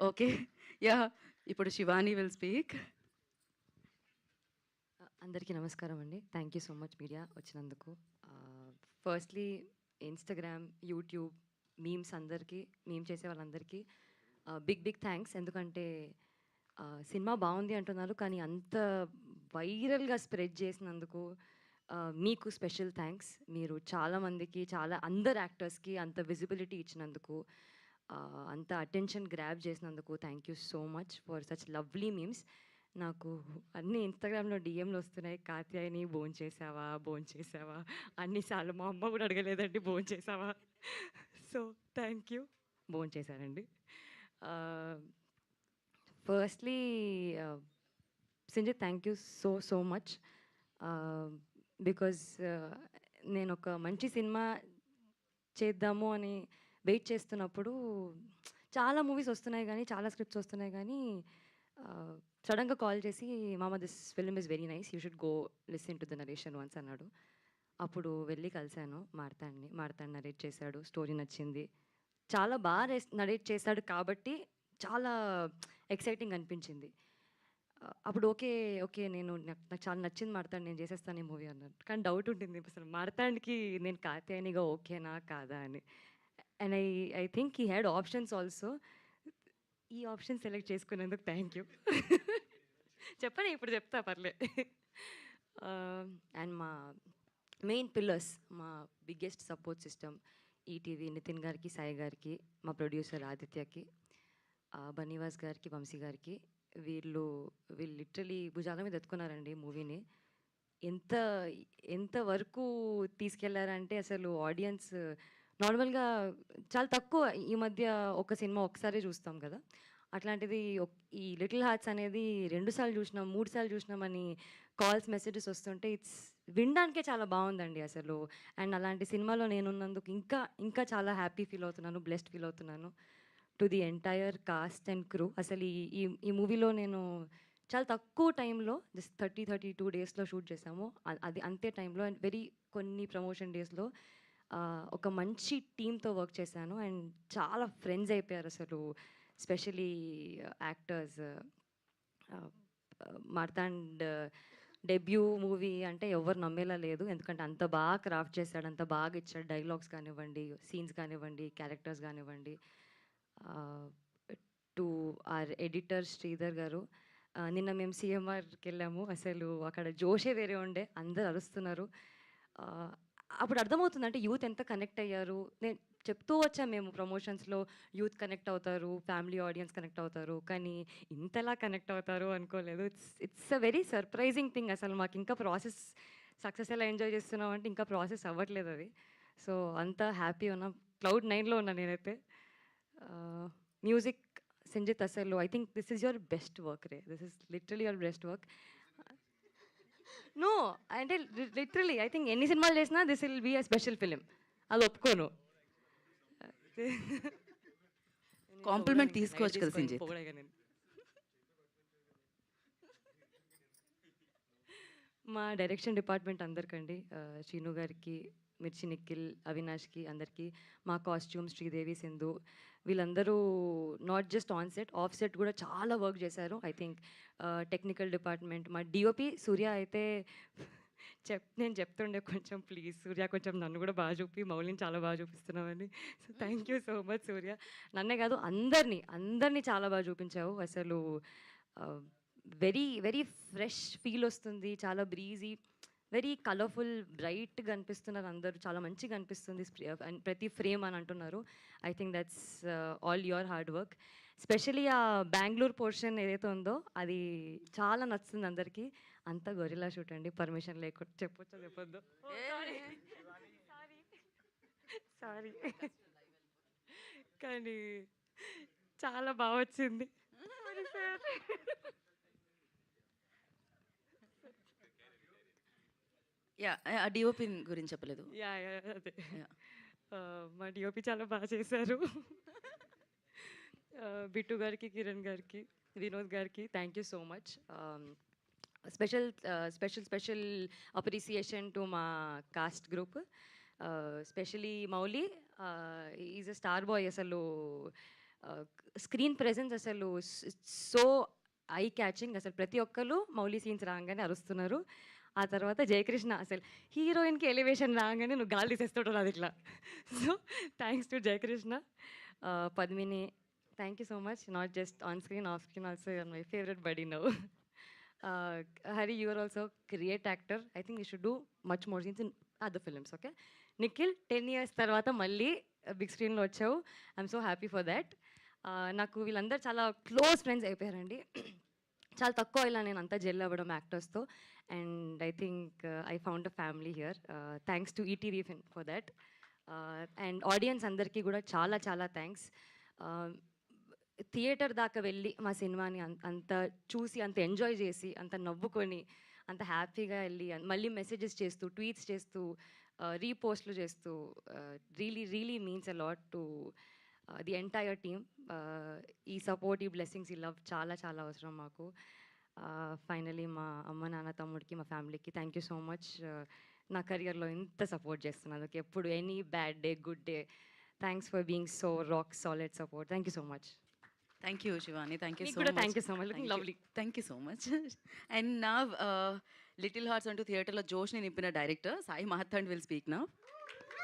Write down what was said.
Okay. Yeah! ఇప్పుడు Shivani will speak. అందరికీ నమస్కారం అండి. Thank you so much media వచ్చినందుకు. ఫస్ట్‌లీ ఇన్‌స్టాగ్రామ్, యూట్యూబ్, మీమ్స్ అందరికీ, మీమ్ చేసే వాళ్ళందరికీ బిగ్ థ్యాంక్స్. ఎందుకంటే సినిమా బావుంది అంటున్నారు. కానీ అంత వైరల్‌గా స్ప్రెడ్ చేసినందుకు మీకు స్పెషల్ థ్యాంక్స్. మీరు చాలా మందికి, చాలా అందరు యాక్టర్స్‌కి అంత విజిబిలిటీ ఇచ్చినందుకు, అంత అటెన్షన్ గ్రాబ్ చేసినందుకు thank you so much for such lovely memes. నాకు అన్నీ ఇన్‌స్టాగ్రామ్‌లో డీఎంలు వస్తున్నాయి. కాత్యాయని భోంచేసావా? భోంచేసావా? అన్ని సార్లు మా అమ్మ కూడా అడగలేదండి భోంచేసావా? So thank you. భోంచేశానండి. Ah, firstly Sanjith thank you so much. Because నేనొక మంచి సినిమా చేద్దాము అని వెయిట్ చేస్తున్నప్పుడు చాలా మూవీస్ వస్తున్నాయి గానీ, చాలా స్క్రిప్ట్స్ వస్తున్నాయి గానీ, సడన్‌గా కాల్ చేసి, "మామ this film is very nice. You should go listen to the narration once" అన్నాడు. అప్పుడు వెళ్ళి కలిసాను మార్తాండ్‌ని. మార్తాండ్ నరేట్ చేశాడు. స్టోరీ నచ్చింది. చాలా నరేట్ చేశాడు కాబట్టి చాలా ఎక్సైటింగ్ అనిపించింది. అప్పుడు ఓకే. ఓకే. నాకు చాలా నచ్చింది మార్తాండ్. నేను చేసేస్తాను ఈ మూవీ అన్నాడు. కానీ డౌట్ ఉండింది అసలు మార్తాండ్‌కి నేను కాత్యాయనిగా ఓకేనా? కాదా? అని. And I think he had options also. ఈ ఆప్షన్ సెలెక్ట్ చేసుకున్నందుకు థ్యాంక్ యూ. చెప్పనా? ఇప్పుడు చెప్తా పర్లే. అండ్ మా మెయిన్ పిల్లర్స్, మా biggest support system ETV Nitin గారికి, సాయి గారికి, మా ప్రొడ్యూసర్ ఆదిత్యకి, బన్నీవాస్ గారికి, వంశీ గారికి. వీళ్ళు లిటరలీ భుజాల మీద ఎత్తుకున్నారండి మూవీని. ఎంత ఎంత వరకు తీసుకెళ్లారంటే అసలు ఆడియన్స్ నార్మల్‌గా చాలా తక్కువ ఈ మధ్య ఒక సినిమా ఒక్కసారే చూస్తాం కదా! అట్లాంటిది ఈ 'లిటిల్ హార్ట్స్' అనేది 2 సార్లు చూసినాం, 3 సార్లు చూసినామని కాల్స్, మెసేజెస్ వస్తుంటే వినడానికే చాలా బావుందండి అసలు. అండ్ అలాంటి సినిమాలో నేనున్నందుకు ఇంకా ఇంకా చాలా హ్యాపీ ఫీల్ అవుతున్నాను. బ్లెస్డ్ ఫీల్ అవుతున్నాను. To the entire cost and crew. అసలు ఈ ఈ ఈ మూవీలో నేను చాలా తక్కువ టైంలో జస్ట్ 32 డేస్‌లో షూట్ చేశాము. అది అంతే టైంలో అండ్ కొన్ని ప్రమోషన్ డేస్‌లో ఒక మంచి టీమ్‌తో వర్క్ చేశాను. అండ్ చాలా ఫ్రెండ్స్ అయిపోయారు అసలు. Specially actors. ఆహ్, మార్తాండ్ డెబ్యూ మూవీ అంటే ఎవ్వరు నమ్మేలా లేదు. ఎందుకంటే అంత బాగా క్రాఫ్ట్ చేశాడు. అంత బాగా ఇచ్చాడు. డైలాగ్స్ కానివ్వండి, సీన్స్ కానివ్వండి, క్యారెక్టర్స్ కానివ్వండి. ఆహ్, టు ఆర్ ఎడిటర్ శ్రీధర్ గారు. నిన్న మేము సీఎంఆర్‌కెళ్ళాము. అసలు అక్కడ జోషే వేరే ఉండే. అందరూ అరుస్తున్నారు. ఆహ్, అప్పుడు అర్థమవుతుంది అంటే యూత్ ఎంత కనెక్ట్ అయ్యారు. నేను చెప్తూ వచ్చాం మేము ప్రమోషన్స్‌లో యూత్ కనెక్ట్ అవుతారు, ఫ్యామిలీ ఆడియన్స్ కనెక్ట్ అవుతారు. కానీ ఇంతలా కనెక్ట్ అవుతారు అనుకోలేదు. It's a very surprising thing. అసలు మాకు ఇంకా ప్రాసెస్ సక్సెస్ ఎలా ఎంజాయ్ చేస్తున్నాం అంటే ఇంకా ప్రాసెస్ అవ్వట్లేదు అది. సో, అంత హ్యాపీ ఉన్నాం. క్లౌడ్ 9లో ఉన్నా నేనైతే. మ్యూజిక్ సంజిత్ అసలు I think this is your best work రే. This is literally your best work. No అంటే లిటరల్లీ ఐ థింక్ ఎన్ని సినిమాలు చేసినా this will be a special film. అది ఒప్పుకోను. నేను పొగడను కాంప్లిమెంట్ ఇంకా లైట్ తీసుకోవచ్చు కదా తీసుకోను ఇంక సింజిత్. పొగడగా నేను. మా డైరెక్షన్ డిపార్ట్మెంట్ అందరికండి, శ్రీను గారికి, మిర్చి నిఖిల్, అవినాష్‌కి అందరికీ, మా కాస్ట్యూమ్స్ శ్రీదేవి, సింధు వీళ్ళందరూ not just on set, of set కూడా చాలా వర్క్ చేశారు. ఐ థింక్ టెక్నికల్ డిపార్ట్మెంట్ మా డీఓపీ సూర్య అయితే నేను చెప్తుండే కొంచెం ప్లీజ్ సూర్య కొంచెం నన్ను కూడా బాగా చూపి, మౌలిని చాలా బాగా చూపిస్తున్నావని. So thank you so much Surya. నన్నే కాదు అందరినీ చాలా బాగా చూపించావు. అసలు వెరీ ఫ్రెష్ ఫీల్ వస్తుంది. చాలా బ్రీజీ, వెరీ కలర్ఫుల్, బ్రైట్‌గా అనిపిస్తున్నారు అందరూ. చాలా మంచిగా అనిపిస్తుంది. అండ్ ప్రతి ఫ్రేమ్ అని అంటున్నారు. I think that's all your hard work. Specially ఆ బెంగుళూరు పోర్షన్ ఏదైతే ఉందో అది చాలా నచ్చుతుంది అందరికీ. అంతా గొరిల్లా షూట్ అండి. పర్మిషన్ లేకుండా చెప్పొచ్చో చెప్పొద్దో? సారీ. సారీ. సారీ. కానీ చాలా బాగా వచ్చింది. Sorry sir. యాహ్! ఆ డీఓపీ గురించి చెప్పలేదు. అదే. యాహ్! మా డీఓపీ చాలా బాగా చేశారు. బిట్టు గారికి, కిరణ్ గారికి, వినోద్ గారికి thank you so much. Special appreciation to మా cast group. Specially Mouli is a star boy అసలు. స్క్రీన్ ప్రెజెన్స్ అసలు సో ఐ క్యాచింగ్. అసలు ప్రతి ఒక్కరు మౌలి సీన్స్ రాగానే అరుస్తున్నారు. ఆ తర్వాత జయకృష్ణ అసలు హీరోయిన్కి ఎలివేషన్ రాగానే నువ్వు గాలి తీసేస్తాడు అది ఇట్లా. So thanks to Jayakrishna. Padmini, thank you so much. Not just on screen, off screen also you're my favourite buddy now. Hari, you are also great actor. I think you should do much more scenes in other films, okay? Nikhil, 10 years తర్వాత మళ్ళీ big స్క్రీన్లో వచ్చావు. I'm so happy for that. నాకు వీళ్ళందరూ చాలా close friends అయిపోయారండి. చాలా తక్కువ ఇలా నేను అంతా జెల్ అవ్వడం యాక్టర్స్తో. And I think I found a family here. Thanks to ETV for that. And audience అందరికీ కూడా చాలా చాలా థ్యాంక్స్. థియేటర్ దాకా వెళ్ళి మా సినిమాని అంత చూసి, అంత ఎంజాయ్ చేసి, అంత నవ్వుకొని, అంత హ్యాపీగా వెళ్ళి మళ్ళీ మెసేజెస్ చేస్తూ, ట్వీట్స్ చేస్తూ, రీపోస్ట్లు చేస్తూ, really means a lot to the entire team. ఈ సపోర్ట్, ఈ బ్లెస్సింగ్స్, ఈ లవ్ చాలా చాలా అవసరం మాకు. ఫైనలీ మా అమ్మ, నాన్న, తమ్ముడికి, మా ఫ్యామిలీకి థ్యాంక్ యూ సో మచ్. నా కెరియర్లో ఇంత సపోర్ట్ చేస్తున్నందుకు, ఎప్పుడు any bad day, good day, thanks for being so rock solid support. Thank you so much. Thank you, Shivani. Thank you మీకు so కూడా much. Thank you so much. Looking lovely. Thank you so much. And now, Little Hearts అంటూ థియేటర్లో జోష్ని నింపిన director Sai Mahathan will speak now.